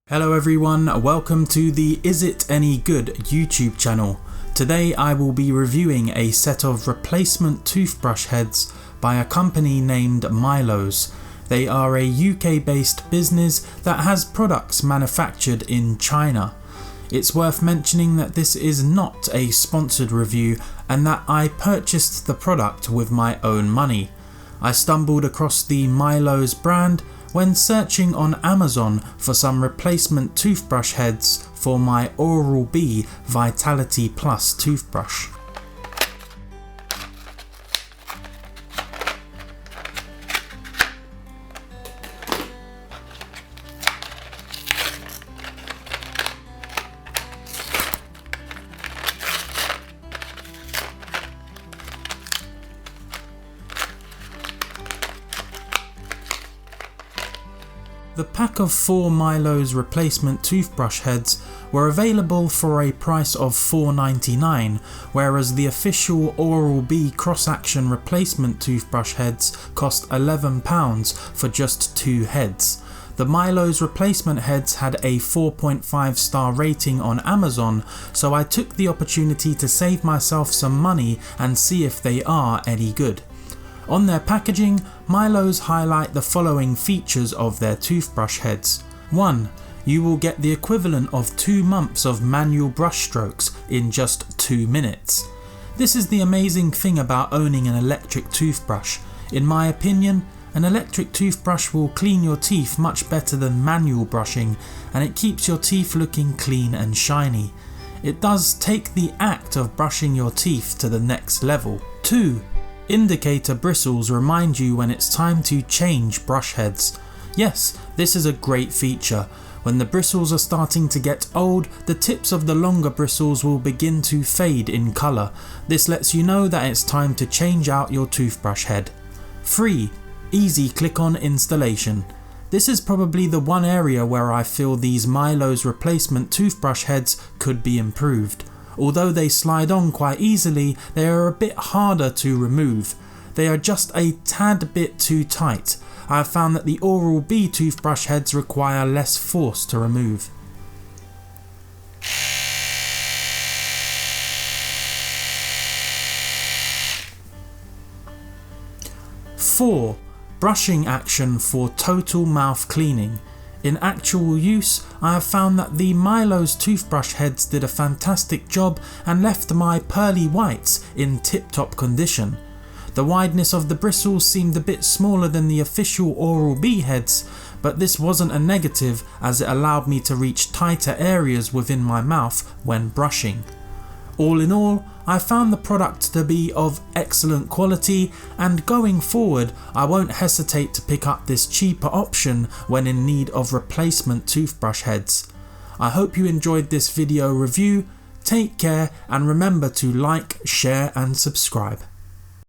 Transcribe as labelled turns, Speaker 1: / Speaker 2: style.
Speaker 1: Hello everyone, welcome to the Is It Any Good YouTube channel. Today I will be reviewing a set of replacement toothbrush heads by a company named Milos. They are a UK based business that has products manufactured in China. It's worth mentioning that this is not a sponsored review and that I purchased the product with my own money. I stumbled across the Milos brand when searching on Amazon for some replacement toothbrush heads for my Oral-B Vitality Plus toothbrush. The pack of 4 Milos replacement toothbrush heads were available for a price of $4.99, whereas the official Oral-B cross-action replacement toothbrush heads cost £11 for just 2 heads. The Milos replacement heads had a 4.5 star rating on Amazon, so I took the opportunity to save myself some money and see if they are any good. On their packaging, Milos highlight the following features of their toothbrush heads. 1. You will get the equivalent of 2 months of manual brush strokes in just 2 minutes. This is the amazing thing about owning an electric toothbrush. In my opinion, an electric toothbrush will clean your teeth much better than manual brushing, and it keeps your teeth looking clean and shiny. It does take the act of brushing your teeth to the next level. 2. Indicator bristles remind you when it's time to change brush heads. Yes, this is a great feature. When the bristles are starting to get old, the tips of the longer bristles will begin to fade in colour. This lets you know that it's time to change out your toothbrush head. 3. Easy click-on installation. This is probably the one area where I feel these Milos replacement toothbrush heads could be improved. Although they slide on quite easily, they are a bit harder to remove. They are just a tad bit too tight. I have found that the Oral-B toothbrush heads require less force to remove. 4. Brushing action for total mouth cleaning. In actual use, I have found that the Milos toothbrush heads did a fantastic job and left my pearly whites in tip-top condition. The wideness of the bristles seemed a bit smaller than the official Oral-B heads, but this wasn't a negative as it allowed me to reach tighter areas within my mouth when brushing. All in all, I found the product to be of excellent quality, and going forward I won't hesitate to pick up this cheaper option when in need of replacement toothbrush heads. I hope you enjoyed this video review. Take care and remember to like, share and subscribe.